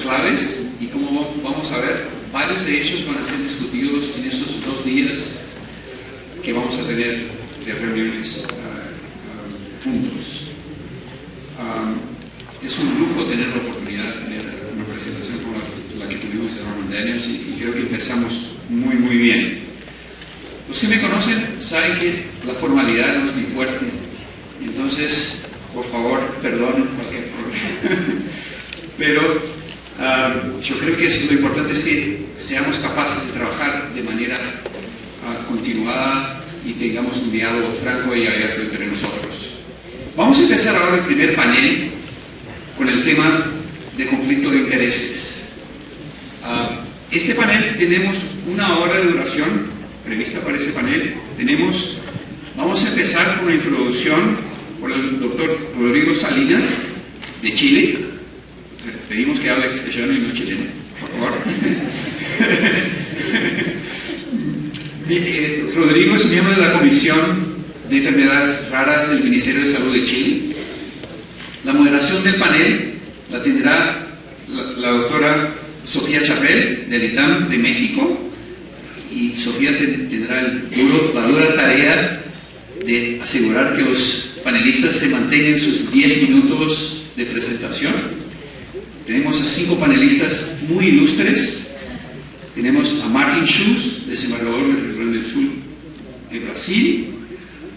claves y como vamos a ver, varios de ellos van a ser discutidos en estos 2 días que vamos a tener de reuniones juntos. Es un lujo tener la oportunidad de tener una presentación como la que tuvimos en Norman Daniels y creo que empezamos muy bien. Los que me conocen saben que la formalidad no es mi fuerte, entonces por favor perdonen cualquier problema. Pero yo creo que lo importante es que seamos capaces de trabajar de manera continuada y tengamos un diálogo franco y abierto entre nosotros. Vamos a empezar ahora el primer panel con el tema de conflicto de intereses. Este panel tenemos 1 hora de duración prevista para este panel. Vamos a empezar con una introducción por el doctor Rodrigo Salinas de Chile. Pedimos que hable castellano y no chileno, por favor. Rodrigo es miembro de la Comisión de Enfermedades Raras del Ministerio de Salud de Chile. La moderación del panel la tendrá la doctora Sofía Chapel, del ITAM de México, y Sofía tendrá la dura tarea de asegurar que los panelistas se mantengan sus 10 minutos de presentación. Tenemos a 5 panelistas muy ilustres. Tenemos a Martin Schulz, desembargador del Rio Grande do Sul de Brasil,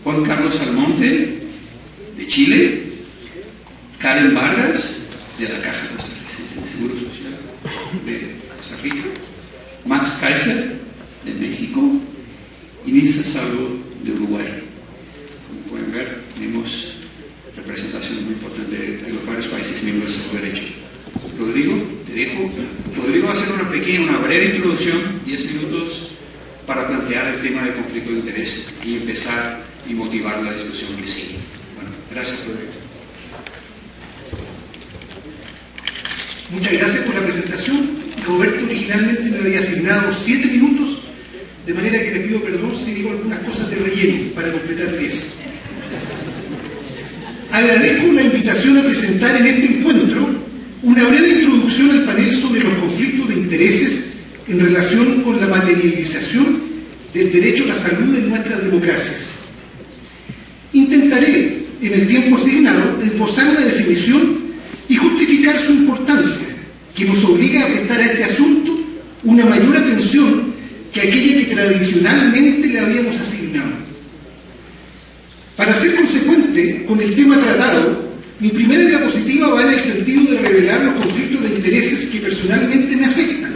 Juan Carlos Almonte, de Chile, Karen Vargas, de la Caja Costarricense de Seguro Social de Costa Rica, Max Kaiser, de México, y Nilsa Salvo, de Uruguay. Como pueden ver, tenemos representación muy importante de los varios países miembros de su derecho. Rodrigo, te dejo. Rodrigo va a hacer una breve introducción, 10 minutos, para plantear el tema del conflicto de interés y empezar y motivar la discusión que sigue. Bueno, gracias, Rodrigo. Muchas gracias por la presentación. Roberto originalmente me había asignado 7 minutos, de manera que le pido perdón si digo algunas cosas de relleno para completar 10. Agradezco la invitación a presentar en este encuentro una breve introducción al panel sobre los conflictos de intereses en relación con la materialización del derecho a la salud en nuestras democracias. Intentaré, en el tiempo asignado, esbozar una definición y justificar su importancia, que nos obliga a prestar a este asunto una mayor atención que aquella que tradicionalmente le habíamos asignado. Para ser consecuente con el tema tratado, mi primera diapositiva va en el sentido de revelar los conflictos de intereses que personalmente me afectan.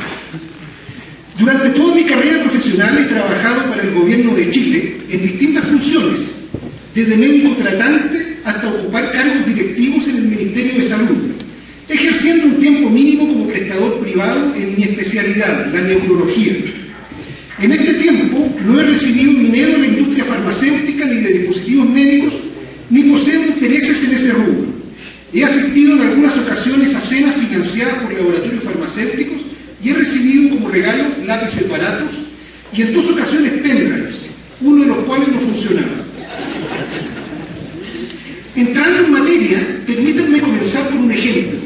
Durante toda mi carrera profesional he trabajado para el gobierno de Chile en distintas funciones, desde médico tratante hasta ocupar cargos directivos en el Ministerio de Salud, ejerciendo un tiempo mínimo como prestador privado en mi especialidad, la neurología. En este tiempo no he recibido dinero de la industria farmacéutica ni de dispositivos médicos, ni poseo intereses en ese rubro. He asistido en algunas ocasiones a cenas financiadas por laboratorios farmacéuticos y he recibido como regalo lápices baratos y en 2 ocasiones pendrives, uno de los cuales no funcionaba. Entrando en materia, permítanme comenzar por un ejemplo.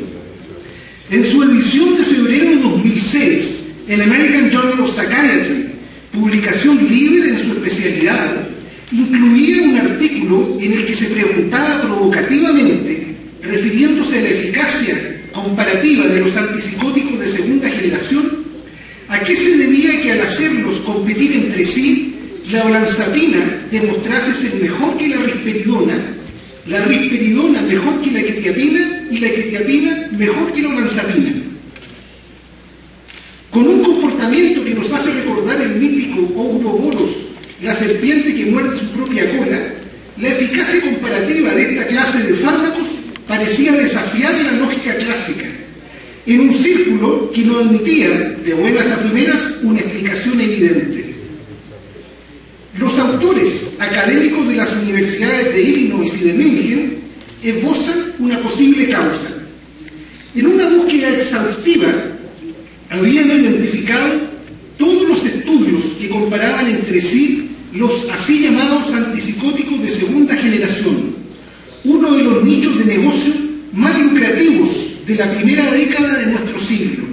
En su edición de febrero de 2006, el American Journal of Psychiatry, publicación líder en su especialidad, incluía un artículo en el que se preguntaba provocativamente, refiriéndose a la eficacia comparativa de los antipsicóticos de segunda generación, a qué se debía que al hacerlos competir entre sí, la olanzapina demostrase ser mejor que la risperidona mejor que la quetiapina y la quetiapina mejor que la olanzapina. Con un comportamiento que nos hace recordar el mítico Ouroboros, la serpiente que muerde su propia cola, la eficacia comparativa de esta clase de fármacos parecía desafiar la lógica clásica, en un círculo que no admitía, de buenas a primeras, una explicación evidente. Los autores académicos de las universidades de Illinois y de München esbozan una posible causa. En una búsqueda exhaustiva, habían identificado todos los estudios que comparaban entre sí los así llamados antipsicóticos de segunda generación, uno de los nichos de negocio más lucrativos de la primera década de nuestro siglo.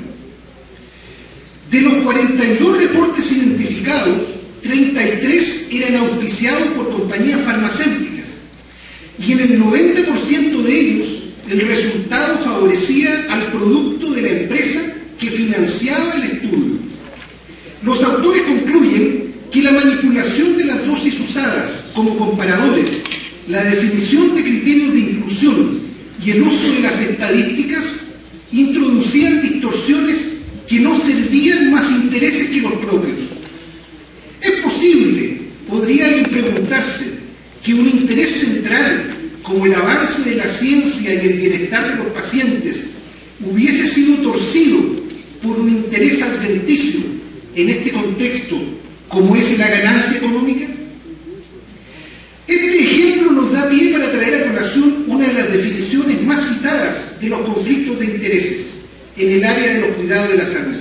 De los 42 reportes identificados, 33 eran auspiciados por compañías farmacéuticas y en el 90% de ellos el resultado favorecía al producto de la empresa que financiaba el estudio. Los autores concluyen que la manipulación de las dosis usadas como comparadores, la definición de criterios de inclusión y el uso de las estadísticas introducían distorsiones que no servían más intereses que los propios. ¿Es posible, podría alguien preguntarse, que un interés central como el avance de la ciencia y el bienestar de los pacientes hubiese sido torcido por un interés adventicio en este contexto como es la ganancia económica? Este ejemplo nos da pie para traer a colación una de las definiciones más citadas de los conflictos de intereses en el área de los cuidados de la salud.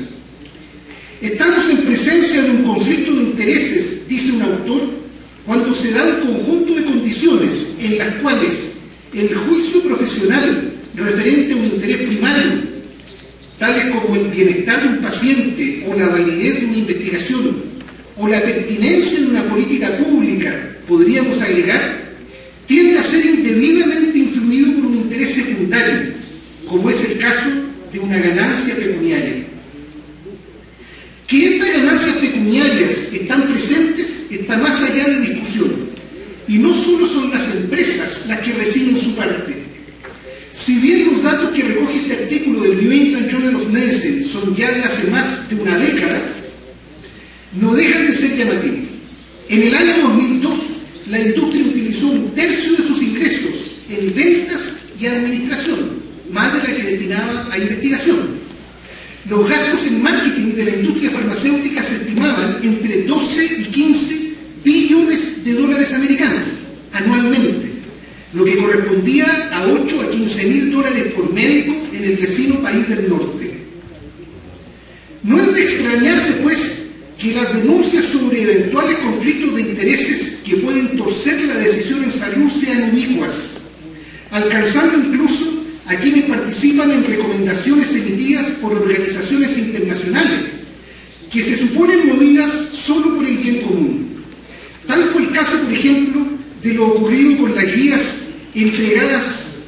Estamos en presencia de un conflicto de intereses, dice un autor, cuando se da un conjunto de condiciones en las cuales el juicio profesional referente a un interés primario, tales como el bienestar de un paciente o la validez de una investigación o la pertinencia de una política pública, podríamos agregar, tiende a ser indebidamente influido por un interés secundario, como es el caso de una ganancia pecuniaria. Que estas ganancias pecuniarias están presentes está más allá de discusión, y no solo son las empresas las que reciben su parte. Si bien los datos que recoge este artículo del New England Journal of Medicine son ya de hace más de una década, no dejan de ser llamativos. En el año 2002, la industria utilizó un tercio de sus ingresos en ventas y administración, más de la que destinaba a investigación. Los gastos en marketing de la industria farmacéutica se estimaban entre 12 y 15 billones de dólares americanos anualmente, lo que correspondía a 8 a 15 mil dólares por médico en el vecino país del norte. No es de extrañarse, pues, que las denuncias sobre eventuales conflictos de intereses que pueden torcer la decisión en salud sean ubicuas, alcanzando incluso a quienes participan en recomendaciones emitidas por organizaciones internacionales, que se suponen movidas solo por el bien común. Tal fue el caso, por ejemplo, de lo ocurrido con las guías entregadas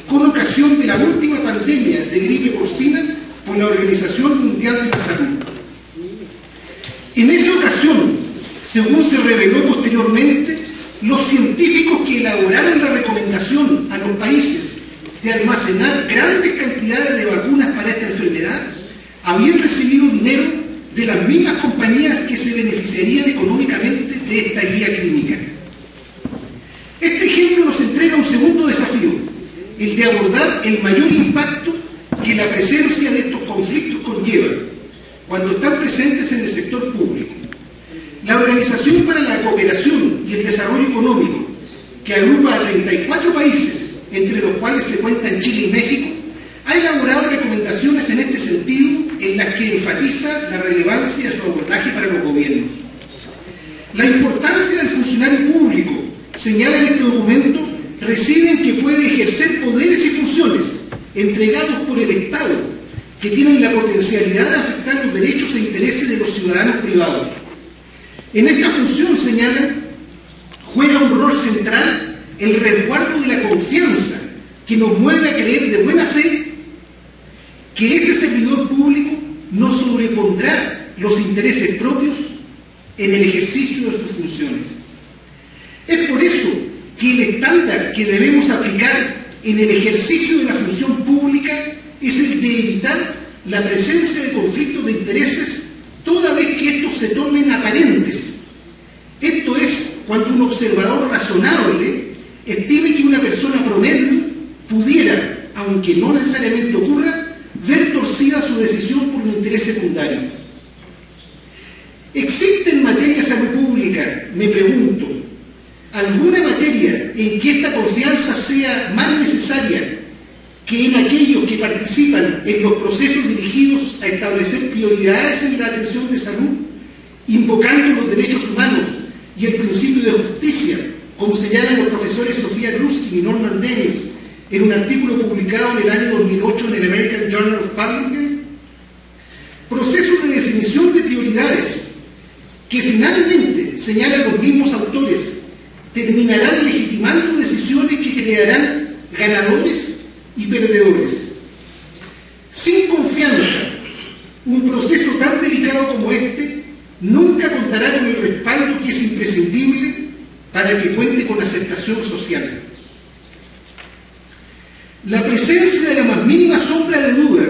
con ocasión de la última pandemia de gripe porcina por la Organización Mundial de la Salud. En esa ocasión, según se reveló posteriormente, los científicos que elaboraron la recomendación a los países de almacenar grandes cantidades de vacunas para esta enfermedad habían recibido dinero de las mismas compañías que se beneficiarían económicamente de esta guía clínica. Este ejemplo nos entrega un segundo desafío, el de abordar el mayor impacto que la presencia de estos conflictos conlleva cuando están presentes en el sector público. La Organización para la Cooperación y el Desarrollo Económico, que agrupa a 34 países, entre los cuales se cuentan Chile y México, ha elaborado recomendaciones en este sentido en las que enfatiza la relevancia de su abordaje para los gobiernos. La importancia del funcionario público, señala en este documento, reside en que puede ejercer poderes y funciones entregados por el Estado que tienen la potencialidad de afectar los derechos e intereses de los ciudadanos privados. En esta función, señalan, juega un rol central el resguardo de la confianza que nos mueve a creer de buena fe que ese servidor público no sobrepondrá los intereses propios en el ejercicio de sus funciones. Es por eso que el estándar que debemos aplicar en el ejercicio de la función pública es el de evitar la presencia de conflictos de intereses toda vez que estos se tornen aparentes. Esto es cuando un observador razonable estime que una persona promedio pudiera, aunque no necesariamente ocurra, ver torcida su decisión por un interés secundario. ¿Existe en materia de salud pública, me pregunto, alguna materia en que esta confianza sea más necesaria que en aquellos que participan en los procesos dirigidos a establecer prioridades en la atención de salud, invocando los derechos humanos y el principio de justicia, como señalan los profesores Sofía Gruskin y Norman Daniels en un artículo publicado en el año 2008 en el Public Health, procesos de definición de prioridades que finalmente, señalan los mismos autores, terminarán legitimando decisiones que crearán ganadores y perdedores. Sin confianza, un proceso tan delicado como este nunca contará con el respaldo que es imprescindible para que cuente con aceptación social. La presencia de la más mínima sombra de duda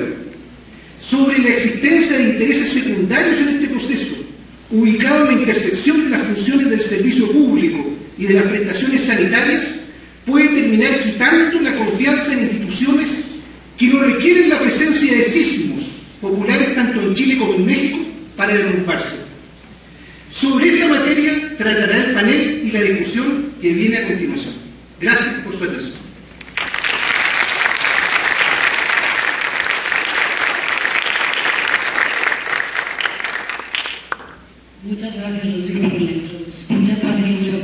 sobre la existencia de intereses secundarios en este proceso, ubicado en la intersección de las funciones del servicio público y de las prestaciones sanitarias, puede terminar quitando la confianza en instituciones que no requieren la presencia de sismos populares tanto en Chile como en México para derrumbarse. Sobre esta materia tratará el panel y la discusión que viene a continuación. Gracias por su atención. Muchas gracias, Rodrigo,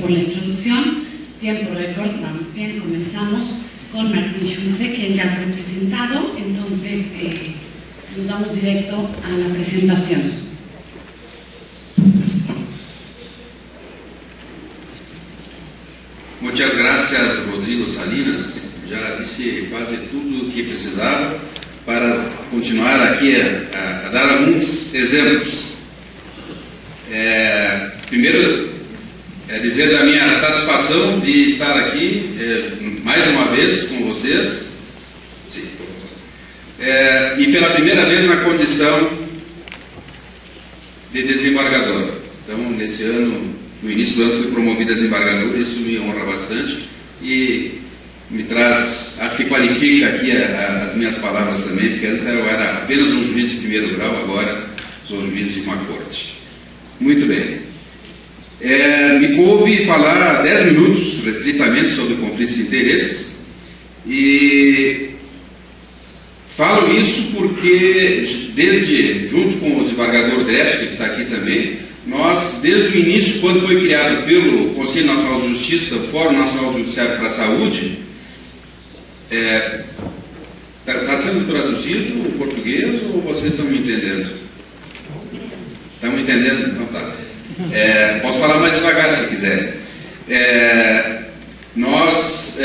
por la introducción. Tiempo récord, vamos bien, comenzamos con Martín Schulze, quien ya fue presentado, entonces nos vamos directo a la presentación. Muchas gracias, Rodrigo Salinas. Já disse quase tudo o que precisava para continuar aqui a dar alguns exemplos. Primeiro, dizer da minha satisfação de estar aqui mais uma vez com vocês. Sim. E pela primeira vez na condição de desembargador. Então, nesse ano, no início do ano, fui promovido a desembargador, isso me honra bastante e me traz, acho que qualifica aqui as minhas palavras também, porque antes eu era apenas um juiz de primeiro grau, agora sou juiz de uma corte. Muito bem. Me coube falar 10 minutos, restritamente, sobre conflitos de interesse, e falo isso porque, junto com o desembargador Dresch, que está aqui também, nós, desde o início, quando foi criado pelo Conselho Nacional de Justiça, o Fórum Nacional Judiciário para a Saúde, está sendo traduzido o português ou vocês estão me entendendo? Estão me entendendo? Então tá. Posso falar mais devagar se quiser. Nós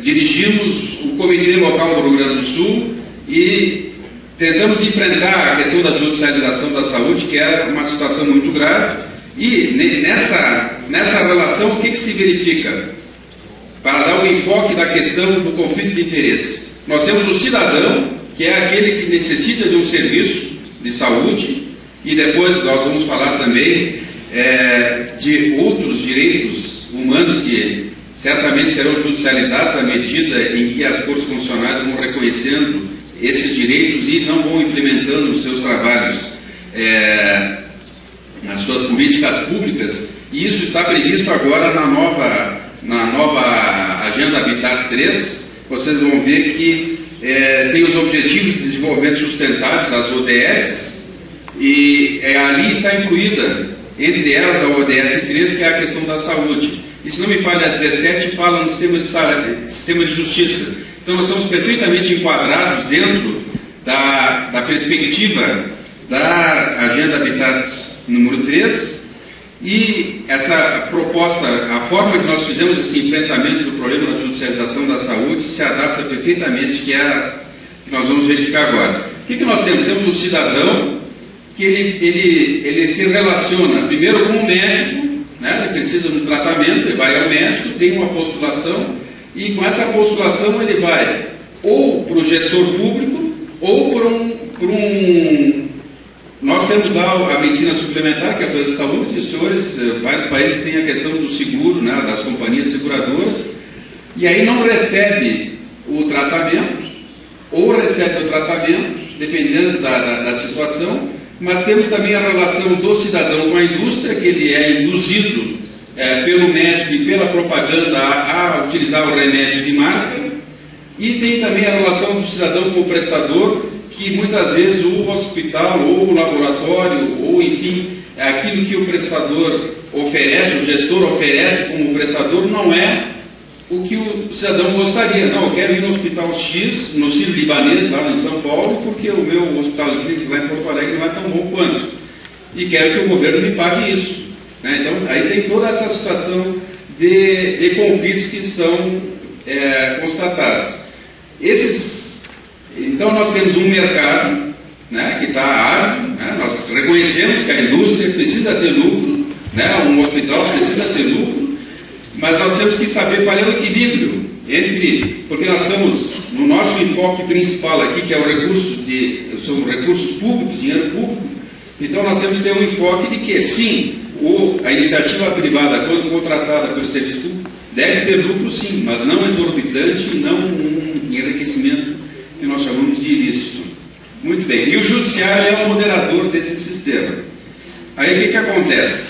dirigimos o Comitê Local do Rio Grande do Sul e tentamos enfrentar a questão da judicialização da saúde, que era uma situação muito grave, e nessa relação o que se verifica? Para dar o enfoque da questão do conflito de interesse. Nós temos o cidadão, que é aquele que necessita de um serviço de saúde, e depois nós vamos falar também de outros direitos humanos que certamente serão judicializados à medida em que as cortes constitucionais vão reconhecendo esses direitos e não vão implementando os seus trabalhos nas suas políticas públicas, e isso está previsto agora na nova Agenda Habitat 3. Vocês vão ver que tem os Objetivos de Desenvolvimento Sustentáveis, as ODS, e ali está incluída, entre elas, a ODS 3, que é a questão da saúde. E se não me falha, a 17 fala no sistema de justiça. Então, nós estamos perfeitamente enquadrados dentro da perspectiva da Agenda Habitat número 3, e essa proposta, a forma que nós fizemos esse enfrentamento do problema da judicialização da saúde se adapta perfeitamente, que é a que nós vamos verificar agora. O que nós temos? Temos um cidadão que ele se relaciona primeiro com um médico, né? Ele precisa de um tratamento, ele vai ao médico, tem uma postulação, e com essa postulação ele vai ou para o gestor público ou por um... Nós temos lá a medicina suplementar, que é a plano de saúde, e os senhores, vários países têm a questão do seguro, né, das companhias seguradoras, e aí não recebe o tratamento, ou recebe o tratamento, dependendo da situação, mas temos também a relação do cidadão com a indústria, que ele é induzido pelo médico e pela propaganda a utilizar o remédio de marca, e tem também a relação do cidadão com o prestador, que muitas vezes o hospital ou o laboratório, ou enfim, aquilo que o prestador oferece, o gestor oferece como prestador, não é o que o cidadão gostaria. Não, eu quero ir no hospital X, no Sírio-Libanês, lá em São Paulo, porque o meu hospital de clínicas lá em Porto Alegre não é tão bom quanto. E quero que o governo me pague isso. Né? Então, aí tem toda essa situação de conflitos que são constatados. Então, nós temos um mercado, né, que está árduo, né? Nós reconhecemos que a indústria precisa ter lucro, né? Um hospital precisa ter lucro, mas nós temos que saber qual é o equilíbrio entre, porque nós estamos no nosso enfoque principal aqui, que é o recurso são recursos públicos, dinheiro público. Então nós temos que ter um enfoque de que, sim, a iniciativa privada, quando contratada pelo serviço público, deve ter lucro, sim, mas não exorbitante, não um enriquecimento que nós chamamos de ilícito. Muito bem. E o judiciário é o moderador desse sistema. Aí o que acontece?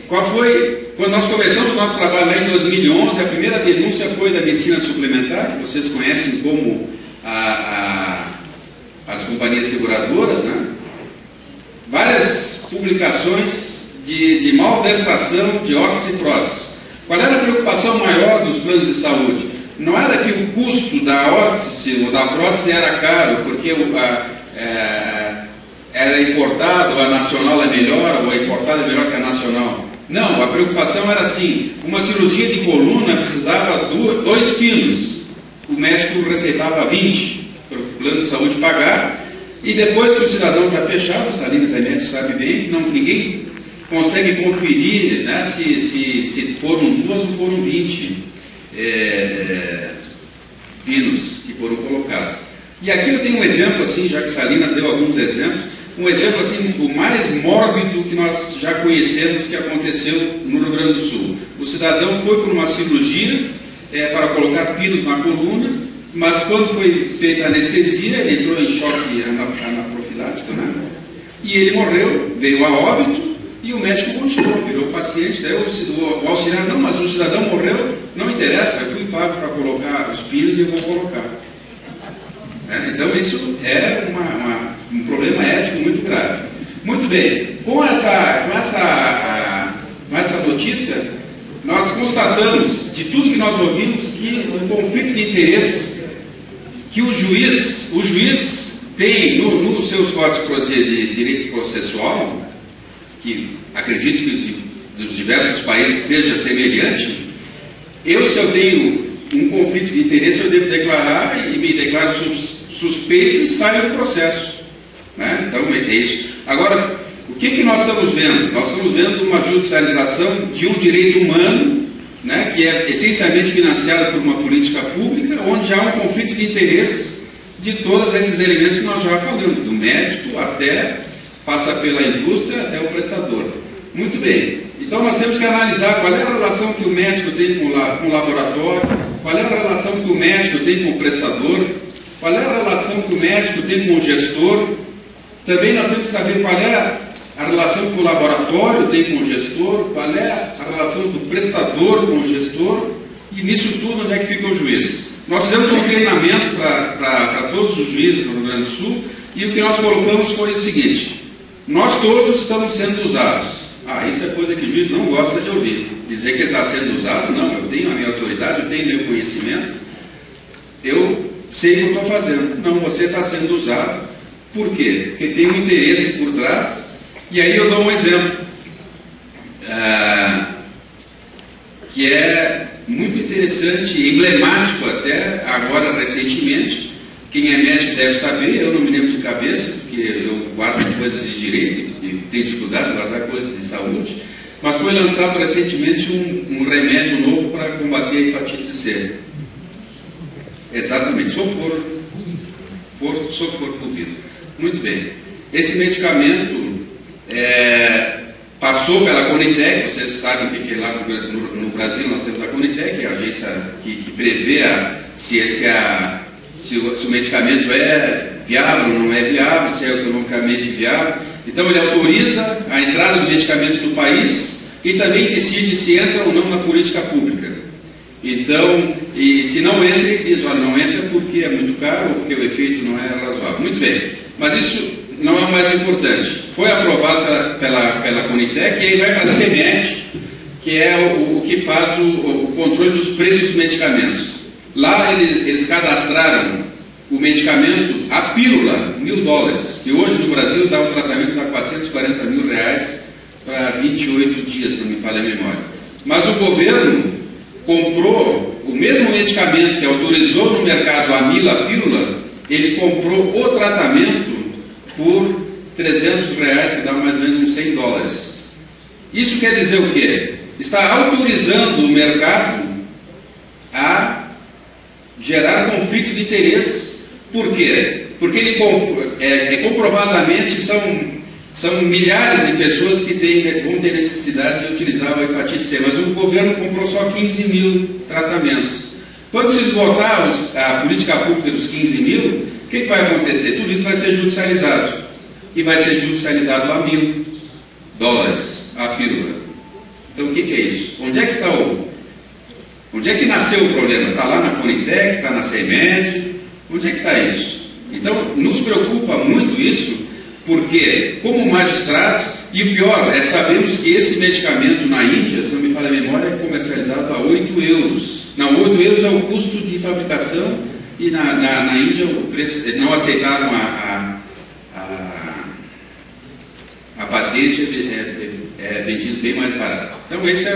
Qual foi, quando nós começamos o nosso trabalho lá em 2011, a primeira denúncia foi da medicina suplementar, que vocês conhecem como as companhias seguradoras, né? Várias publicações de malversação de óteses e próteses. Qual era a preocupação maior dos planos de saúde? Não era que o custo da ótese ou da prótese era caro, porque era importado, a nacional é melhor, ou a importada é melhor que a nacional. Não, a preocupação era assim, uma cirurgia de coluna precisava 2 pinos, o médico receitava 20 para o plano de saúde pagar, e depois que o cidadão está fechado, o Salinas Remédio sabe bem, ninguém consegue conferir, né, se foram 2 ou foram 20 pinos que foram colocados. E aqui eu tenho um exemplo, assim, já que Salinas deu alguns exemplos, um exemplo assim, o mais mórbido que nós já conhecemos que aconteceu no Rio Grande do Sul. O cidadão foi por uma cirurgia para colocar pinos na coluna, mas quando foi feita a anestesia, ele entrou em choque anafilático, né? E ele morreu, veio a óbito, e o médico continuou, virou paciente. Daí o auxiliar, não, mas o cidadão morreu, não interessa, eu fui pago para colocar os pinos e eu vou colocar. Então isso é um problema ético muito grave. Muito bem, com essa notícia, nós constatamos, de tudo que nós ouvimos, que um conflito de interesses, que o juiz tem nos seus códigos de direito processual, que acredito que dos diversos países seja semelhante, se eu tenho um conflito de interesse, eu devo declarar e me declaro suspeito e saio do processo. Né? Então é isso. Agora, o que nós estamos vendo? Nós estamos vendo uma judicialização de um direito humano, né, que é essencialmente financiado por uma política pública, onde há um conflito de interesse de todos esses elementos que nós já falamos, do médico até, passa pela indústria até o prestador. Muito bem. Então nós temos que analisar qual é a relação que o médico tem com o laboratório, qual é a relação que o médico tem com o prestador, qual é a relação que o médico tem com o gestor. Também nós temos que saber qual é a relação que o laboratório tem com o gestor, qual é a relação do prestador com o gestor, e nisso tudo onde é que fica o juiz. Nós fizemos um treinamento para todos os juízes do Rio Grande do Sul, e o que nós colocamos foi o seguinte: nós todos estamos sendo usados. Isso é coisa que o juiz não gosta de ouvir. Dizer que ele está sendo usado, não, eu tenho a minha autoridade, eu tenho meu conhecimento, eu sei o que eu estou fazendo. Não, você está sendo usado. Por quê? Porque tem um interesse por trás. E aí eu dou um exemplo, que é muito interessante e emblemático até agora recentemente. Quem é médico deve saber, eu não me lembro de cabeça, porque eu guardo coisas de direito e tenho dificuldade de guardar coisas de saúde, mas foi lançado recentemente um remédio novo para combater a hepatite C. Exatamente, soforo duvido. Muito bem. Esse medicamento passou pela Conitec, vocês sabem o que é lá no Brasil, nós temos a Conitec, que é a agência que prevê se o medicamento é viável ou não é viável, se é economicamente viável. Então ele autoriza a entrada do medicamento no país e também decide se entra ou não na política pública. Então, e se não entra, ele diz, olha, não entra porque é muito caro ou porque o efeito não é razoável. Muito bem, mas isso não é o mais importante. Foi aprovado pela Conitec e aí vai para a CMED que é o que faz o controle dos preços dos medicamentos. Lá eles cadastraram o medicamento, a pílula, $1.000, que hoje no Brasil dá um tratamento de 440 mil reais para 28 dias, se não me falha a memória. Mas o governo comprou o mesmo medicamento que autorizou no mercado a pílula, ele comprou o tratamento por 300 reais, que dá mais ou menos uns $100. Isso quer dizer o quê? Está autorizando o mercado a gerar conflito de interesse. Por quê? Porque ele comprovadamente são milhares de pessoas que vão ter necessidade de utilizar o hepatite C, mas o governo comprou só 15 mil tratamentos. Quando se esgotar a política pública dos 15 mil, o que vai acontecer? Tudo isso vai ser judicializado. E vai ser judicializado a $1.000 a pílula. Então o que é isso? Onde é que está onde é que nasceu o problema? Está lá na Conitec, está na CEMED? Onde é que está isso? Então nos preocupa muito isso, porque como magistrados, e o pior é sabemos que esse medicamento na Índia, se não me falha a memória, é comercializado a 8 euros. Não, 8 euros é o custo de fabricação, e na Índia o preço, não aceitaram a patente, é vendido bem mais barato. Então essa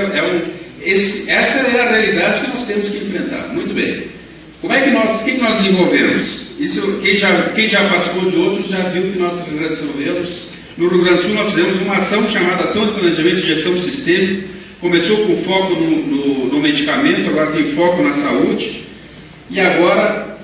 é a realidade que nós temos que enfrentar. Muito bem. O que nós desenvolvemos? Isso, quem já participou de outros já viu que nós resolvemos. No Rio Grande do Sul nós fizemos uma ação chamada Ação de Planejamento e Gestão Sistêmica. Começou com foco no medicamento, agora tem foco na saúde. E agora,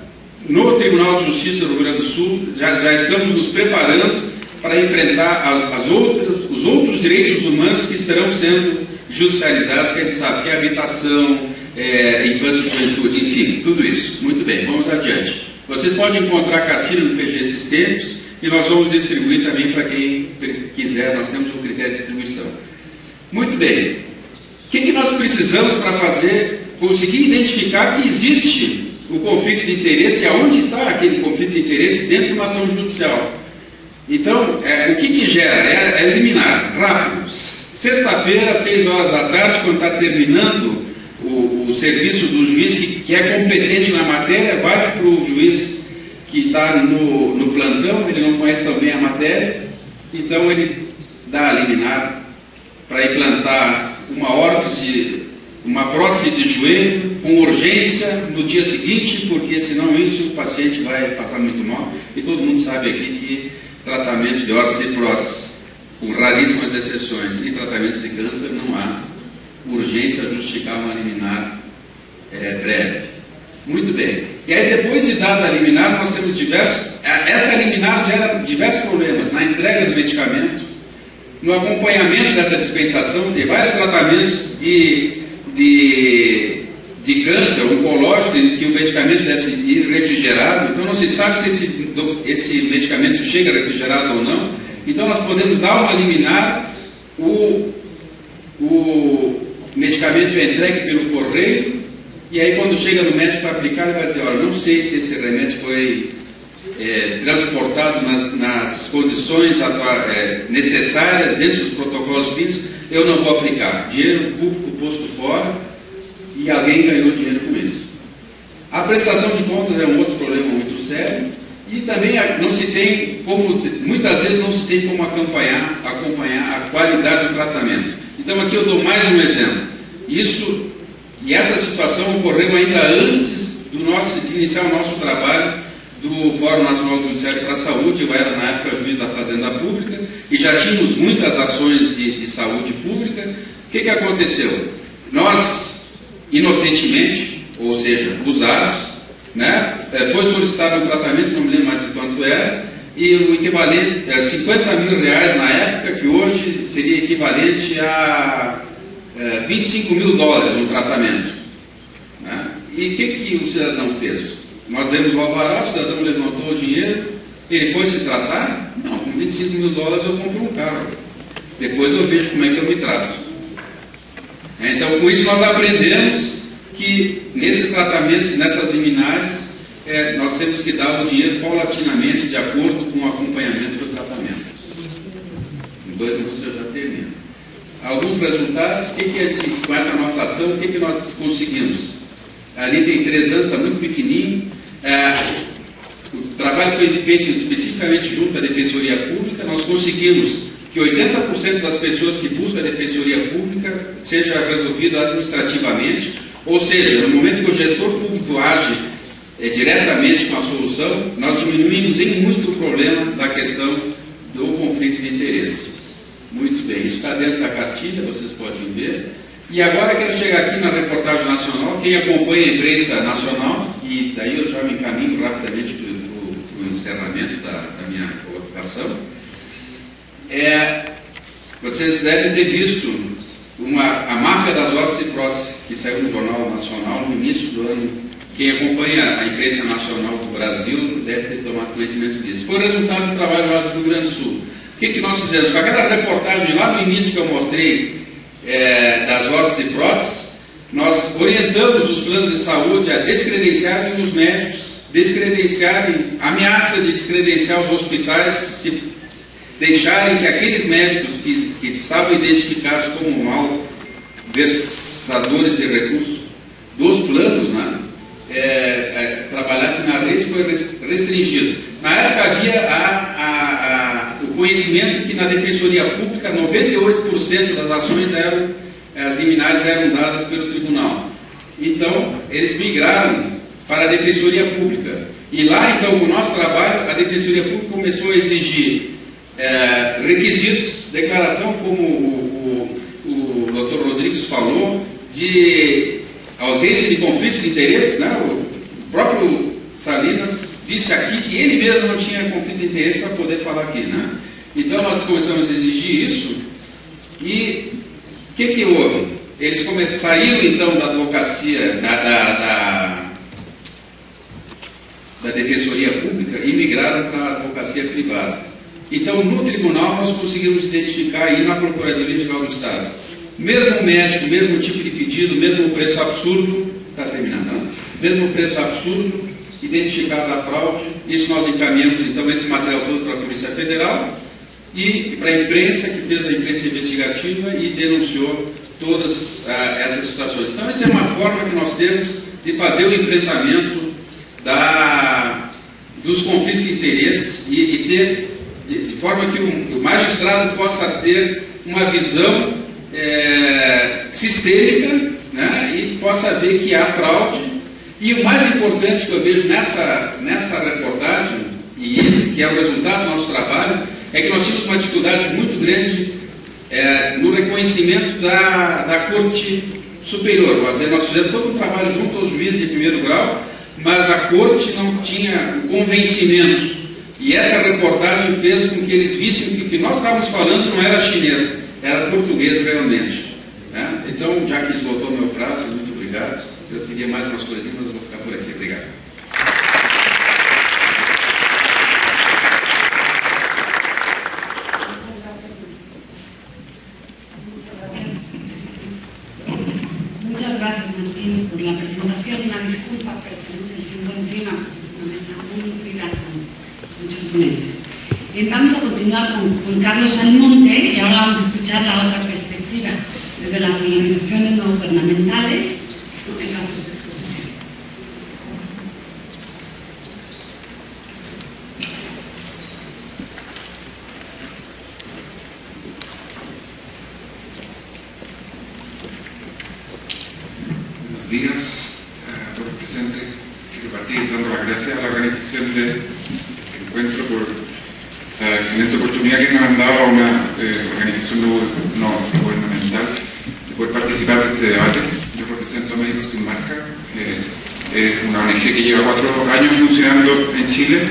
no Tribunal de Justiça do Rio Grande do Sul, já estamos nos preparando para enfrentar os outros direitos humanos que estarão sendo judicializados, que a gente sabe que é habitação, infância e juventude, enfim, tudo isso. Muito bem, vamos adiante. Vocês podem encontrar a cartilha no PG esses tempos e nós vamos distribuir também para quem quiser, nós temos um critério de distribuição. Muito bem. O que nós precisamos para conseguir identificar que existe o conflito de interesse e aonde está aquele conflito de interesse dentro de uma ação judicial? Então, o que gera? É eliminar rápido. Sexta-feira, 6 horas da tarde, quando está terminando o serviço do juiz que é competente na matéria, vai para o juiz que está no plantão, ele não conhece tão bem a matéria, então ele dá a liminar para implantar uma prótese de joelho com urgência no dia seguinte, porque senão o paciente vai passar muito mal, e todo mundo sabe aqui que tratamento de órtese e prótese, com raríssimas exceções, e tratamentos de câncer não há urgência a justificar uma liminar breve. Muito bem. E aí, depois de dada a liminar, nós temos essa liminar gera diversos problemas na entrega do medicamento, no acompanhamento dessa dispensação. Tem vários tratamentos de câncer oncológico em que o medicamento deve ir refrigerado, então não se sabe se esse medicamento chega refrigerado ou não. Então nós podemos dar uma liminar, o medicamento é entregue pelo correio, e aí quando chega no médico para aplicar, ele vai dizer: olha, não sei se esse remédio foi transportado nas condições necessárias dentro dos protocolos clínicos, eu não vou aplicar. Dinheiro público posto fora, e alguém ganhou dinheiro com isso. A prestação de contas é um outro problema muito sério, e também não se tem como, muitas vezes não se tem como acompanhar a qualidade do tratamento. Então aqui eu dou mais um exemplo. Essa situação ocorreu ainda antes de iniciar o nosso trabalho do Fórum Nacional Judiciário para a Saúde. Eu era na época juiz da Fazenda Pública e já tínhamos muitas ações de saúde pública. O que aconteceu? Nós, inocentemente, ou seja, usados, né, foi solicitado um tratamento, não me lembro mais de quanto era, e o equivalente a 50 mil reais na época, que hoje seria equivalente a 25 mil dólares no tratamento. Né? E o que o cidadão fez? Nós demos o alvará, o cidadão levantou o dinheiro, ele foi se tratar? Não, com 25 mil dólares eu compro um carro. Depois eu vejo como é que eu me trato. Então, com isso nós aprendemos que nesses tratamentos, nessas liminares, nós temos que dar o dinheiro paulatinamente, de acordo com o acompanhamento do tratamento. Em 2 minutos eu já termino. alguns resultados, com essa nossa ação, o que nós conseguimos. Ali tem 3 anos, está muito pequenininho. O trabalho foi feito especificamente junto à Defensoria Pública. Nós conseguimos que 80% das pessoas que buscam a Defensoria Pública seja resolvido administrativamente, ou seja, no momento que o gestor público age diretamente com a solução, nós diminuímos em muito o problema da questão do conflito de interesse. Muito bem, isso está dentro da cartilha, vocês podem ver. E agora quero chegar aqui na reportagem nacional. Quem acompanha a imprensa nacional, e daí eu já me encaminho rapidamente para o encerramento da minha colocação, vocês devem ter visto a máfia das órteses e próteses, que saiu no Jornal Nacional no início do ano. Quem acompanha a imprensa nacional do Brasil deve ter tomado conhecimento disso. Foi resultado do trabalho lá do Rio Grande do Sul. O que nós fizemos? Com aquela reportagem lá no início que eu mostrei, das órteses e próteses, nós orientamos os planos de saúde a descredenciarem os médicos, ameaça de descredenciar os hospitais, se deixarem que aqueles médicos que estavam identificados como malversadores de recursos dos planos, né, trabalhassem na rede, foi restringido. Na época havia o conhecimento que na Defensoria Pública 98% das ações as liminares eram dadas pelo tribunal. Então, eles migraram para a Defensoria Pública. E lá, então, com o nosso trabalho, a Defensoria Pública começou a exigir requisitos, declaração, como o Dr. Rodrigues falou, de ausência de conflito de interesse, né? O próprio Salinas disse aqui que ele mesmo não tinha conflito de interesse para poder falar aqui, né? Então nós começamos a exigir isso. E o que houve? Eles saíram então da advocacia, da Defensoria Pública, e migraram para a advocacia privada. Então no tribunal nós conseguimos identificar aí na Procuradoria Geral do Estado, mesmo médico, mesmo tipo de pedido, mesmo preço absurdo, está terminando, não? Mesmo preço absurdo, identificado a fraude. Isso nós encaminhamos então esse material todo para a Polícia Federal e para a imprensa, que fez a imprensa investigativa e denunciou todas essas situações. Então essa é uma forma que nós temos de fazer o enfrentamento dos conflitos de interesse e ter, de forma que o magistrado possa ter uma visão sistêmica, né, e possa ver que há fraude. E o mais importante que eu vejo nessa reportagem, e esse que é o resultado do nosso trabalho, é que nós tínhamos uma dificuldade muito grande no reconhecimento da Corte Superior. Quer dizer, nós fizemos todo um trabalho junto aos juízes de primeiro grau, mas a Corte não tinha o convencimento. E essa reportagem fez com que eles vissem que o que nós estávamos falando não era chinês, era português realmente. Né? Então, já que esgotou meu prazo, muito obrigado. Eu teria mais umas coisinhas, mas eu vou ficar por aqui. Obrigado. Muchas gracias, Martín, por la presentación. Una disculpa, pero tenemos el tiempo encima, porque es una mesa muy nutrida con muchos ponentes. Vamos a continuar con Carlos Almonte, y ahora vamos a escuchar la otra perspectiva desde las organizaciones no gubernamentales en la exposición. Buenos días a todos los presentes. Quiero partir dando las gracias a la organización de este encuentro por la excelente oportunidad que nos han dado a una organización no gubernamental de poder participar de este debate. Yo represento a Médicos Sin Marca, es una ONG que lleva 4 años funcionando en Chile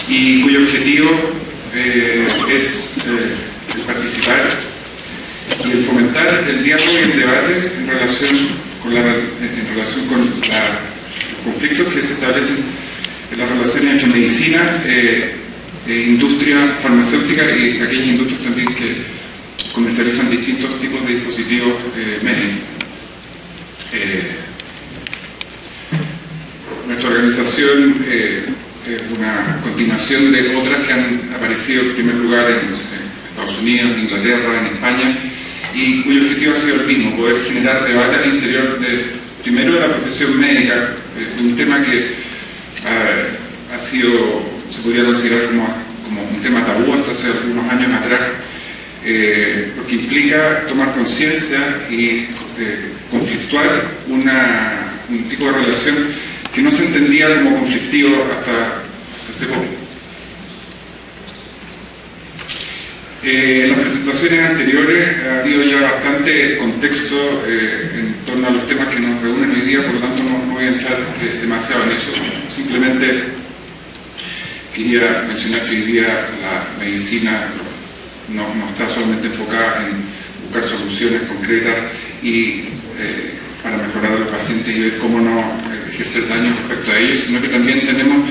y cuyo objetivo es el participar y el fomentar el diálogo y el debate en relación con los conflictos que se establecen en las relaciones entre medicina, industria farmacéutica y aquellas industrias también que comercializan distintos tipos de dispositivos médicos. Nuestra organización es una continuación de otras que han aparecido en primer lugar en Estados Unidos, en Inglaterra, en España, y cuyo objetivo ha sido el mismo, poder generar debate al interior primero de la profesión médica, de un tema que ha sido, se podría considerar como un tema tabú hasta hace algunos años atrás, porque implica tomar conciencia y conflictuar un tipo de relación que no se entendía como conflictivo hasta hace poco. En las presentaciones anteriores ha habido ya bastante contexto en torno a los temas que nos reúnen hoy día, por lo tanto no voy a entrar demasiado en eso. Simplemente quería mencionar que hoy día la medicina no está solamente enfocada en buscar soluciones concretas y para mejorar a los pacientes y ver cómo no ejercer daño respecto a ellos, sino que también tenemos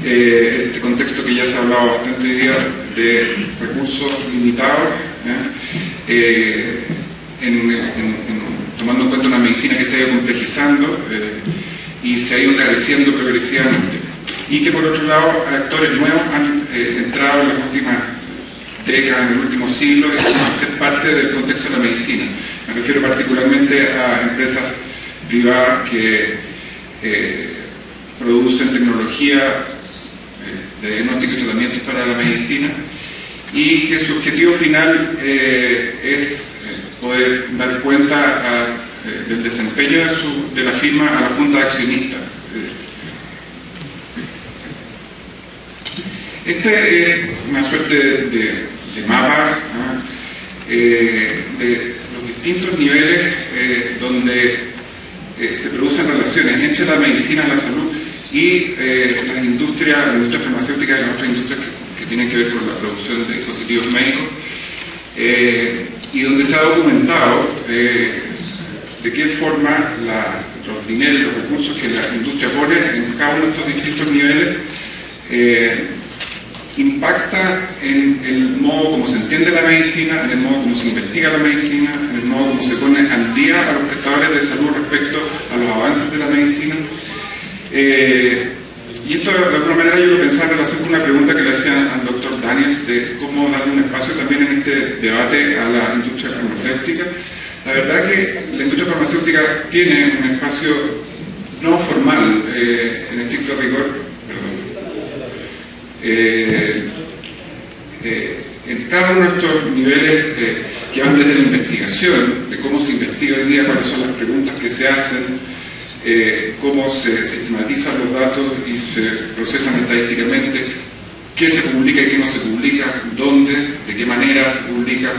este contexto que ya se ha hablado bastante hoy día de recursos limitados, tomando en cuenta una medicina que se ha ido complejizando y se ha ido encareciendo progresivamente, y que por otro lado actores nuevos han entrado en las últimas décadas, en el último siglo, a ser parte del contexto de la medicina. Me refiero particularmente a empresas privadas que producen tecnología de diagnóstico y tratamientos para la medicina y que su objetivo final es poder dar cuenta del desempeño de la firma a la junta de accionistas. Este es una suerte de mapa de los distintos niveles donde se producen relaciones entre la medicina, la salud y la industria farmacéutica y las otras industrias que tienen que ver con la producción de dispositivos médicos, y donde se ha documentado de qué forma los dineros y los recursos que la industria pone en cada uno de estos distintos niveles impacta en el modo como se entiende la medicina, en el modo como se investiga la medicina, en el modo como se pone al día a los prestadores de salud respecto a los avances de la medicina. Y esto de alguna manera yo lo pensaba en relación con una pregunta que le hacía al doctor Daniels de cómo darle un espacio también en este debate a la industria farmacéutica. La verdad que la industria farmacéutica tiene un espacio no formal, en estricto rigor, en cada uno de estos niveles que van desde la investigación, de cómo se investiga hoy día, cuáles son las preguntas que se hacen, cómo se sistematizan los datos y se procesan estadísticamente, qué se publica y qué no se publica, dónde, de qué manera se publica,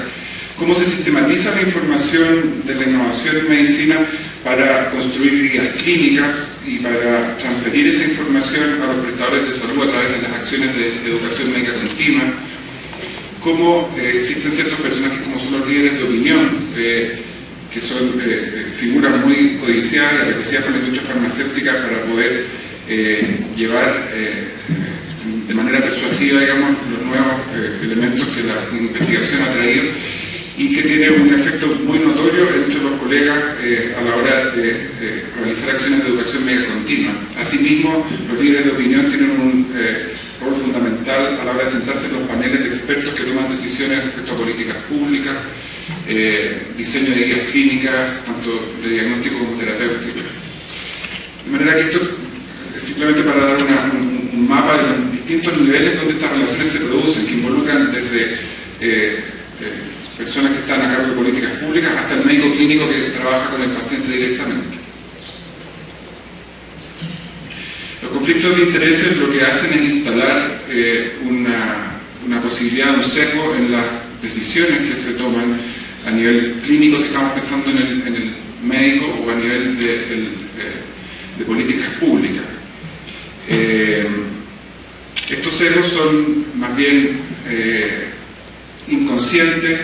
cómo se sistematiza la información de la innovación en medicina para construir guías clínicas y para transferir esa información a los prestadores de salud a través de las acciones de educación médica continua, cómo existen ciertos personajes como son los líderes de opinión, que son figuras muy codiciadas y apetecidas por la industria farmacéutica para poder llevar de manera persuasiva, digamos, los nuevos elementos que la investigación ha traído y que tiene un efecto muy notorio entre los colegas a la hora de realizar acciones de educación médica continua. Asimismo, los líderes de opinión tienen un rol fundamental a la hora de sentarse en los paneles de expertos que toman decisiones respecto a políticas públicas, diseño de guías clínicas, tanto de diagnóstico como terapéutico. De manera que esto es simplemente para dar un mapa de los distintos niveles donde estas relaciones se producen, que involucran desde personas que están a cargo de políticas públicas hasta el médico clínico que trabaja con el paciente directamente. Los conflictos de intereses lo que hacen es instalar una posibilidad, un sesgo en las decisiones que se toman a nivel clínico, si estamos pensando en el médico, o a nivel de políticas públicas. Estos sesgos son más bien inconscientes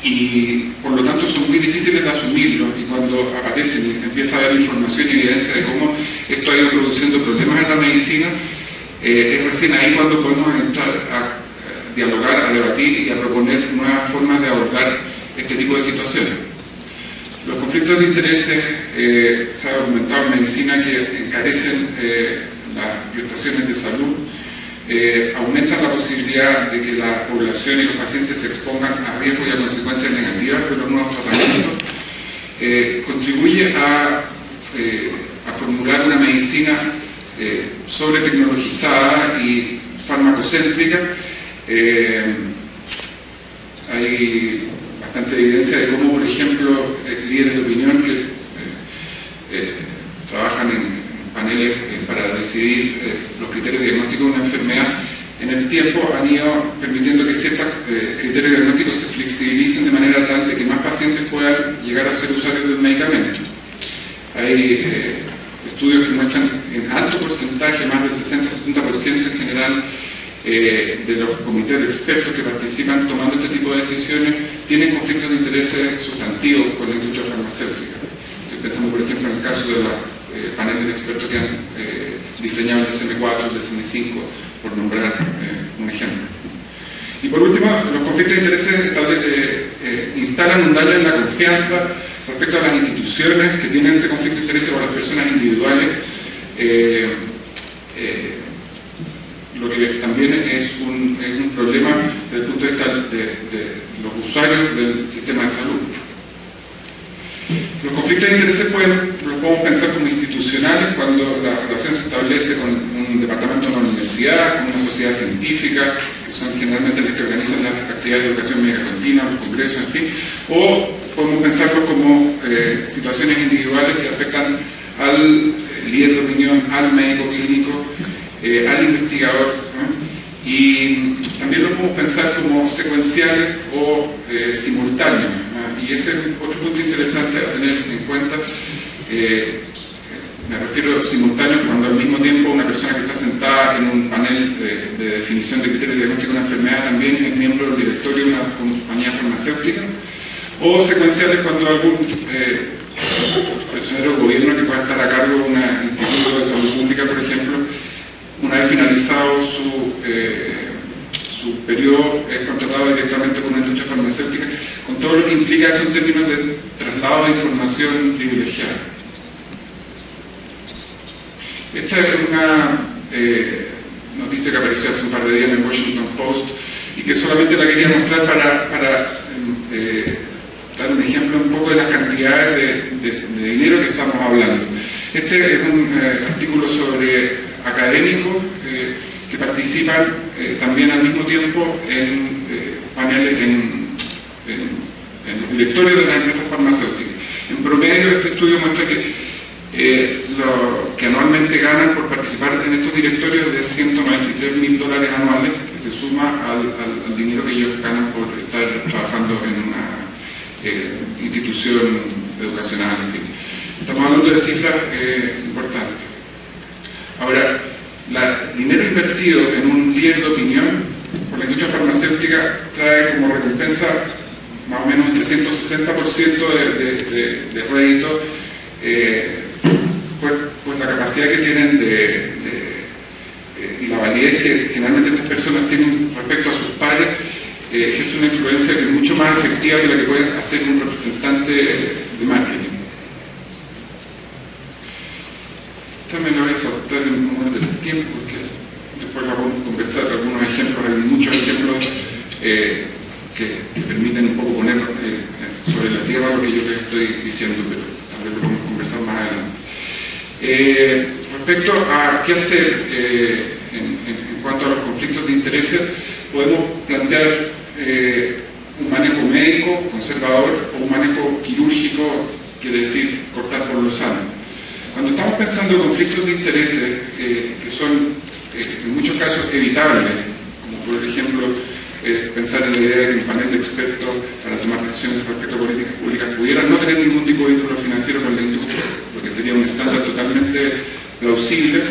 y por lo tanto son muy difíciles de asumirlos, y cuando aparecen y empieza a haber información y evidencia de cómo esto ha ido produciendo problemas en la medicina, es recién ahí cuando podemos entrar a dialogar, a debatir y a proponer nuevas formas de abordar este tipo de situaciones. Los conflictos de intereses se ha documentado en medicina que encarecen las prestaciones de salud, aumentan la posibilidad de que la población y los pacientes se expongan a riesgos y a consecuencias negativas de los nuevos tratamientos, contribuye a formular una medicina sobre tecnologizada y farmacocéntrica. Hay bastante evidencia de cómo, por ejemplo, líderes de opinión que trabajan en paneles para decidir los criterios diagnósticos de una enfermedad en el tiempo han ido permitiendo que ciertos criterios diagnósticos se flexibilicen de manera tal de que más pacientes puedan llegar a ser usuarios del medicamento. Hay estudios que muestran en alto porcentaje, más del 60-70% en general, de los comités de expertos que participan tomando este tipo de decisiones tienen conflictos de intereses sustantivos con la industria farmacéutica. Pensamos, por ejemplo, en el caso de los paneles de expertos que han diseñado el DSM-4, el DSM-5, por nombrar un ejemplo. Y por último, los conflictos de intereses instalan un daño en la confianza respecto a las instituciones que tienen este conflicto de intereses o a las personas individuales, lo que también es un problema desde el punto de vista de los usuarios del sistema de salud. Los conflictos de intereses los podemos pensar como institucionales cuando la relación se establece con un departamento de una universidad, con una sociedad científica, que son generalmente las que organizan las actividades de educación médica continua, los congresos, en fin, o podemos pensarlo como situaciones individuales que afectan al líder de opinión, al médico clínico, al investigador, ¿no? Y también lo podemos pensar como secuenciales o simultáneos, ¿no? Y ese es otro punto interesante a tener en cuenta. Me refiero a simultáneos cuando al mismo tiempo una persona que está sentada en un panel de definición de criterios de diagnóstico de una enfermedad también es miembro del directorio de una compañía farmacéutica, o secuenciales cuando algún funcionario del gobierno que pueda estar a cargo de un instituto de salud pública, por ejemplo, una vez finalizado su periodo, es contratado directamente por una industria farmacéutica, con todo lo que implica eso en términos de traslado de información privilegiada. Esta es una noticia que apareció hace un par de días en el Washington Post y que solamente la quería mostrar para dar un ejemplo un poco de las cantidades de dinero que estamos hablando. Este es un artículo sobre académicos que participan también al mismo tiempo en paneles, en los directorios de las empresas farmacéuticas. En promedio, este estudio muestra que lo que anualmente ganan por participar en estos directorios es de $193.000 anuales, que se suma al dinero que ellos ganan por estar trabajando en una institución educacional, en fin. Estamos hablando de cifras importantes. Ahora, el dinero invertido en un líder de opinión por la industria farmacéutica trae como recompensa más o menos el 360% de rédito, pues la capacidad que tienen y la validez que generalmente estas personas tienen respecto a sus pares, es una influencia que es mucho más efectiva que la que puede hacer un representante de marketing. También lo voy a saltar en un momento del tiempo porque después vamos a conversar algunos ejemplos. Hay muchos ejemplos que permiten un poco poner sobre la tierra lo que yo les estoy diciendo, pero tal vez lo vamos a conversar más adelante. Respecto a qué hacer en cuanto a los conflictos de intereses, podemos plantear un manejo médico, conservador, o un manejo quirúrgico, quiere decir cortar por lo sano. Cuando estamos pensando en conflictos de intereses que son en muchos casos evitables, como por ejemplo pensar en la idea de que un panel de expertos para tomar decisiones respecto a políticas públicas pudiera no tener ningún tipo de vínculo financiero con la industria, lo que sería un estándar totalmente plausible,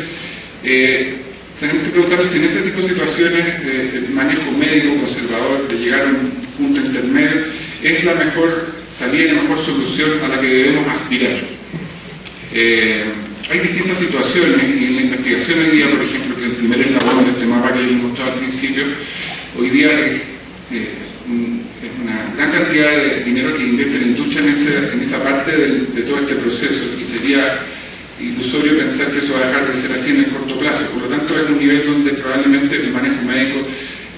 tenemos que preguntarnos si en ese tipo de situaciones el manejo médico conservador de llegar a un punto intermedio es la mejor salida y la mejor solución a la que debemos aspirar. Hay distintas situaciones y en la investigación hoy día, por ejemplo, que el primer eslabón de este mapa que yo les mostraba al principio, hoy día es una gran cantidad de dinero que invierte la industria en esa parte de todo este proceso, y sería ilusorio pensar que eso va a dejar de ser así en el corto plazo. Por lo tanto, es un nivel donde probablemente el manejo médico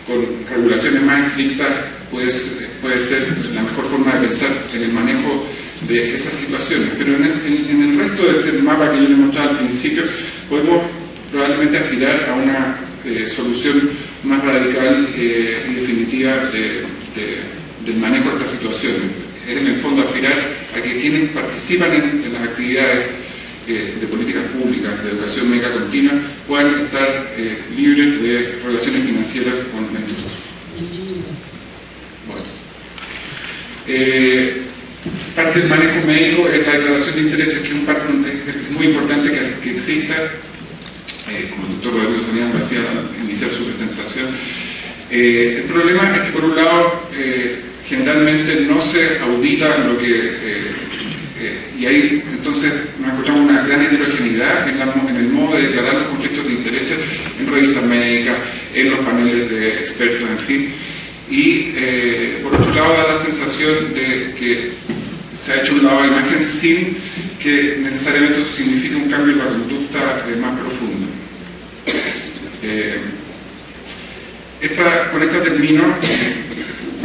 con regulaciones más estrictas puede ser la mejor forma de pensar en el manejo de esas situaciones. Pero en el resto de este mapa que yo les mostraba al principio, podemos probablemente aspirar a una solución más radical y definitiva del manejo de estas situaciones. Es en el fondo aspirar a que quienes participan en las actividades de políticas públicas, de educación médica continua, puedan estar libres de relaciones financieras con la industria. Bueno. Parte del manejo médico es la declaración de intereses, que es muy importante que exista, como el doctor Rodrigo Sanian lo hacía al iniciar su presentación. El problema es que, por un lado, generalmente no se audita lo que... y ahí entonces nos encontramos una gran heterogeneidad en el modo de declarar los conflictos de intereses en revistas médicas, en los paneles de expertos, en fin. Y por otro lado da la sensación de que se ha hecho un lavado de imagen sin que necesariamente eso signifique un cambio en la conducta más profundo. Con esta termino,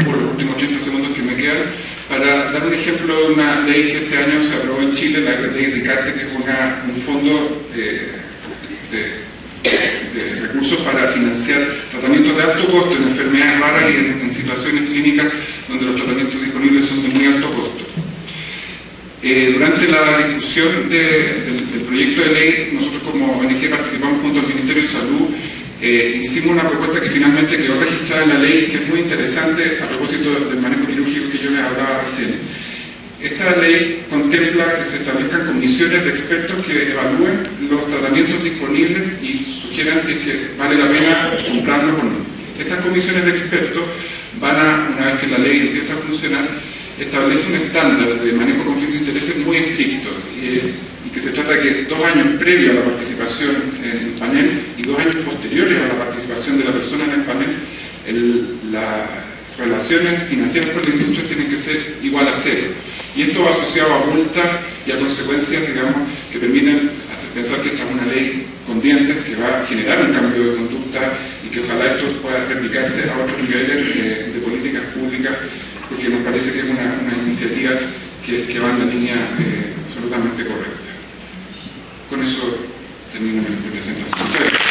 por los últimos 30 segundos que me quedan, para dar un ejemplo de una ley que este año se aprobó en Chile, la ley Ricarte, que es un fondo de recursos para financiar tratamientos de alto costo en enfermedades raras y en situaciones clínicas donde los tratamientos disponibles son de muy alto costo. Durante la discusión del proyecto de ley, nosotros como ONG participamos junto al Ministerio de Salud, hicimos una propuesta que finalmente quedó registrada en la ley, que es muy interesante a propósito del manejo quirúrgico que yo les hablaba recién. Esta ley contempla que se establezcan comisiones de expertos que evalúen los tratamientos disponibles y sugieran si es que vale la pena comprarlos o no. Estas comisiones de expertos una vez que la ley empieza a funcionar, establece un estándar de manejo de conflicto de intereses muy estricto y que se trata de que 2 años previos a la participación en el panel y 2 años posteriores a la participación de la persona en el panel, las relaciones financieras con la industria tienen que ser igual a 0. Y esto va asociado a multas y a consecuencias, digamos, que permiten hacer pensar que esta es una ley con dientes que va a generar un cambio de conducta y que ojalá esto pueda replicarse a otros niveles de políticas públicas, porque nos parece que es una iniciativa que va en la línea absolutamente correcta. Con eso termino mi presentación. Muchas gracias.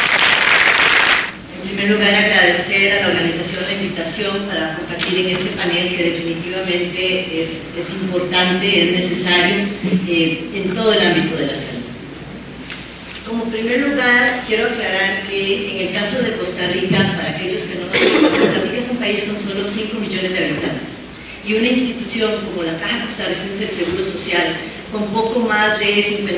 En primer lugar, agradecer a la organización la invitación para compartir en este panel que definitivamente es importante, es necesario en todo el ámbito de la salud. Como primer lugar, quiero aclarar que en el caso de Costa Rica, para aquellos que no lo saben, Costa Rica es un país con solo 5 millones de habitantes y una institución como la Caja Costarricense del Seguro Social, con poco más de 55.000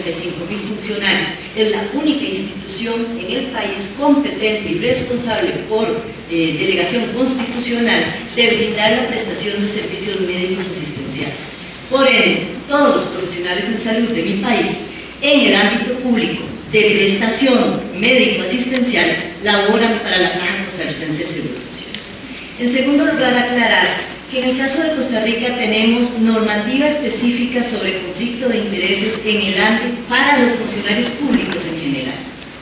funcionarios, es la única institución en el país competente y responsable por delegación constitucional de brindar la prestación de servicios médicos asistenciales. Por ende, todos los profesionales en salud de mi país, en el ámbito público de prestación médico-asistencial, laboran para la Caja Costarricense del Seguro Social. En segundo lugar, aclarar que en el caso de Costa Rica tenemos normativa específica sobre conflicto de intereses en el ámbito para los funcionarios públicos en general,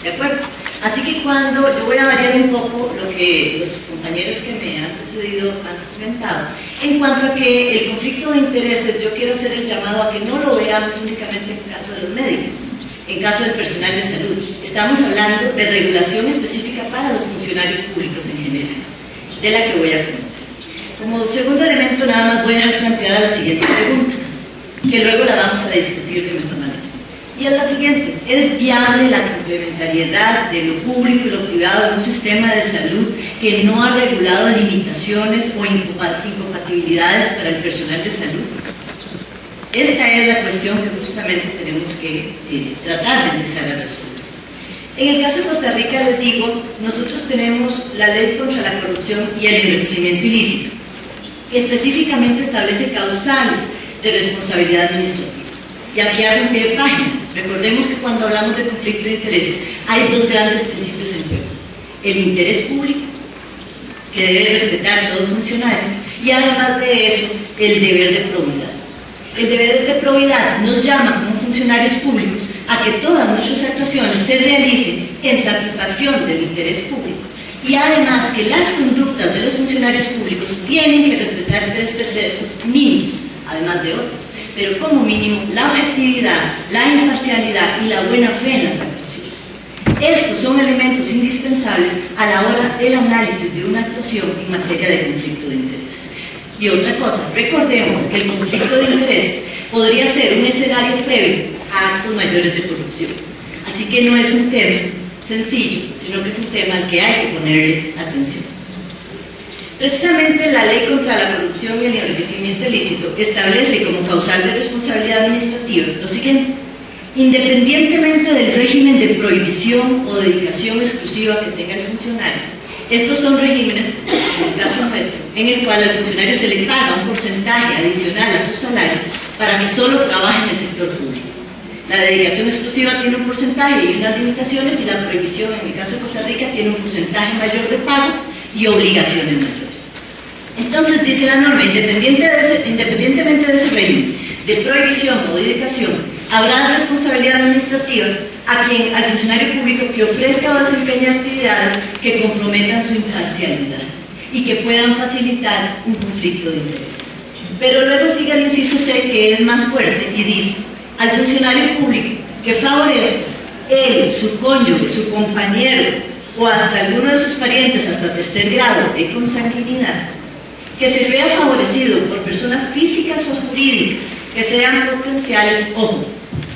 ¿de acuerdo? Así que yo voy a variar un poco lo que los compañeros que me han precedido han comentado, en cuanto a que el conflicto de intereses, yo quiero hacer el llamado a que no lo veamos únicamente en el caso de los médicos, en caso del personal de salud. Estamos hablando de regulación específica para los funcionarios públicos en general, de la que voy a comentar. Como segundo elemento, nada más voy a dejar planteada la siguiente pregunta, que luego la vamos a discutir de nuestra manera. Y es la siguiente: ¿es viable la complementariedad de lo público y lo privado en un sistema de salud que no ha regulado limitaciones o incompatibilidades para el personal de salud? Esta es la cuestión que justamente tenemos que tratar de empezar a resolver. En el caso de Costa Rica, les digo, nosotros tenemos la Ley contra la Corrupción y el Enriquecimiento Ilícito, que específicamente establece causales de responsabilidad administrativa. Y aquí hago un pie de página. Recordemos que cuando hablamos de conflicto de intereses, hay 2 grandes principios en juego: el interés público, que debe respetar todo funcionario, y además de eso, el deber de probidad. El deber de probidad nos llama como funcionarios públicos a que todas nuestras actuaciones se realicen en satisfacción del interés público. Y además que las conductas de los funcionarios públicos tienen que respetar 3 preceptos mínimos, además de otros, pero como mínimo la objetividad, la imparcialidad y la buena fe en las actuaciones. Estos son elementos indispensables a la hora del análisis de una actuación en materia de conflicto de intereses. Y otra cosa, recordemos que el conflicto de intereses podría ser un escenario previo a actos mayores de corrupción. Así que no es un tema sencillo, sino que es un tema al que hay que ponerle atención. Precisamente la Ley contra la Corrupción y el Enriquecimiento Ilícito establece como causal de responsabilidad administrativa lo siguiente: independientemente del régimen de prohibición o dedicación exclusiva que tenga el funcionario, estos son regímenes, en el caso nuestro, en el cual al funcionario se le paga un porcentaje adicional a su salario para que solo trabaje en el sector público. La dedicación exclusiva tiene un porcentaje y unas limitaciones, y la prohibición, en el caso de Costa Rica, tiene un porcentaje mayor de pago y obligaciones mayores. Entonces, dice la norma, independientemente de ese régimen de prohibición o dedicación, habrá responsabilidad administrativa al funcionario público que ofrezca o desempeñe actividades que comprometan su imparcialidad y que puedan facilitar un conflicto de intereses. Pero luego sigue el inciso C, que es más fuerte, y dice: al funcionario público que favorece él, su cónyuge, su compañero o hasta alguno de sus parientes hasta 3er grado de consanguinidad, que se vea favorecido por personas físicas o jurídicas que sean potenciales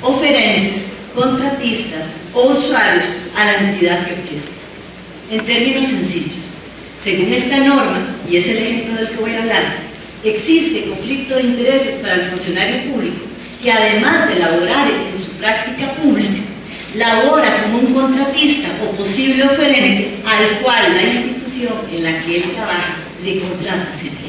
oferentes, contratistas o usuarios a la entidad que presta. En términos sencillos, según esta norma, y es el ejemplo del que voy a hablar, existe conflicto de intereses para el funcionario público que, además de laborar en su práctica pública, labora como un contratista o posible oferente al cual la institución en la que él trabaja le contrata servicios.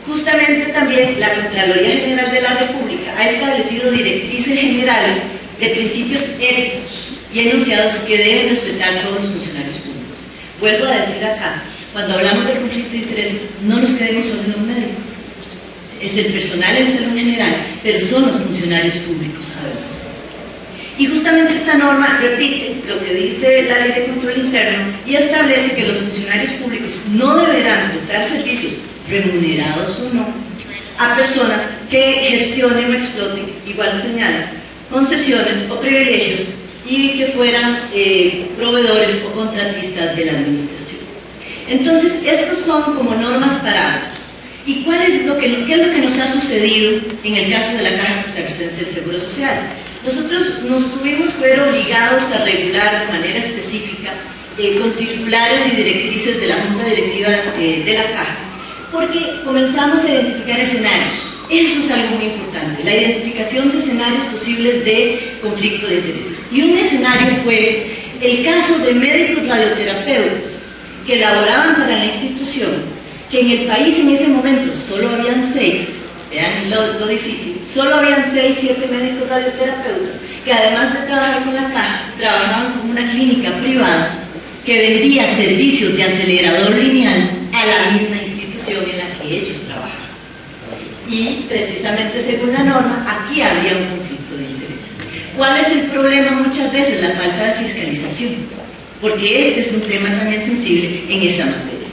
Justamente también la Contraloría General de la República ha establecido directrices generales de principios éticos y enunciados que deben respetar todos los funcionarios públicos. Vuelvo a decir acá, cuando hablamos de conflicto de intereses, no nos quedemos solo en los médicos. Es el personal en salud general, pero son los funcionarios públicos además. Y justamente esta norma repite lo que dice la Ley de Control Interno y establece que los funcionarios públicos no deberán prestar servicios, remunerados o no, a personas que gestionen o exploten, igual señala, concesiones o privilegios y que fueran proveedores o contratistas de la administración. Entonces, estos son como normas paradas. ¿Y qué es lo que nos ha sucedido en el caso de la Caja Costarricense del Seguro Social? Nosotros nos tuvimos que ver obligados a regular de manera específica con circulares y directrices de la Junta Directiva de la Caja, porque comenzamos a identificar escenarios. Eso es algo muy importante, la identificación de escenarios posibles de conflicto de intereses. Y un escenario fue el caso de médicos radioterapeutas que laboraban para la institución, que en el país en ese momento solo habían 6, vean lo difícil, solo habían 6, 7 médicos radioterapeutas que, además de trabajar con la Caja, trabajaban con una clínica privada que vendía servicios de acelerador lineal a la misma institución en la que ellos trabajaban. Y precisamente según la norma, aquí había un conflicto de intereses. ¿Cuál es el problema muchas veces? La falta de fiscalización, porque este es un tema también sensible en esa materia.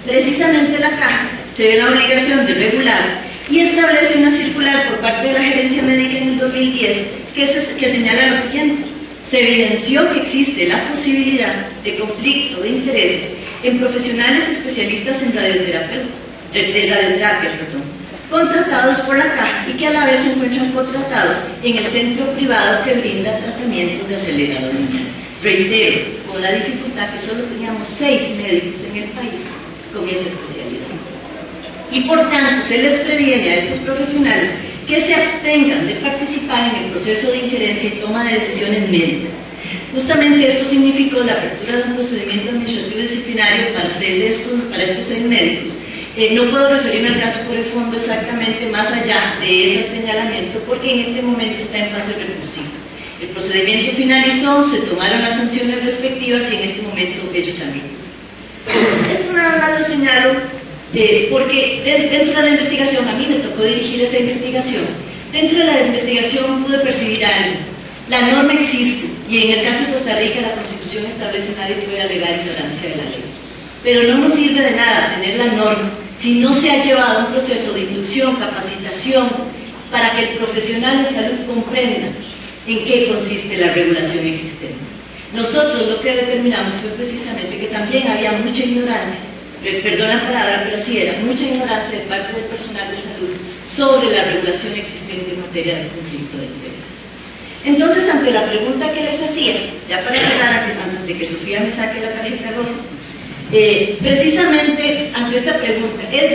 Precisamente la Caja se ve la obligación de regular y establece una circular por parte de la Gerencia Médica en el 2010 que señala lo siguiente: se evidenció que existe la posibilidad de conflicto de intereses en profesionales especialistas en radioterapia, contratados por la Caja y que a la vez se encuentran contratados en el centro privado que brinda tratamientos de acelerador lineal. Reitero, con la dificultad que solo teníamos 6 médicos en el país con esa especialidad. Y por tanto, se les previene a estos profesionales que se abstengan de participar en el proceso de injerencia y toma de decisiones médicas. Justamente esto significó la apertura de un procedimiento administrativo disciplinario para estos 6 médicos. No puedo referirme al caso por el fondo exactamente más allá de ese señalamiento, porque en este momento está en fase recursiva. El procedimiento finalizó, se tomaron las sanciones respectivas y en este momento ellos han recuperado. Esto nada más lo señalo porque dentro de la investigación, a mí me tocó dirigir esa investigación, Dentro de la investigación pude percibir algo. La norma existe y en el caso de Costa Rica la Constitución establece que nadie puede alegar ignorancia de la ley. Pero no nos sirve de nada tener la norma si no se ha llevado un proceso de inducción, capacitación, para que el profesional de salud comprenda en qué consiste la regulación existente. Nosotros lo que determinamos fue precisamente que también había mucha ignorancia, perdón la palabra, pero sí era mucha ignorancia de parte del personal de salud sobre la regulación existente en materia de conflicto de intereses. Entonces, ante la pregunta que les hacía, ya para cerrar, antes de que Sofía me saque la tarjeta roja, precisamente ante esta pregunta, ¿es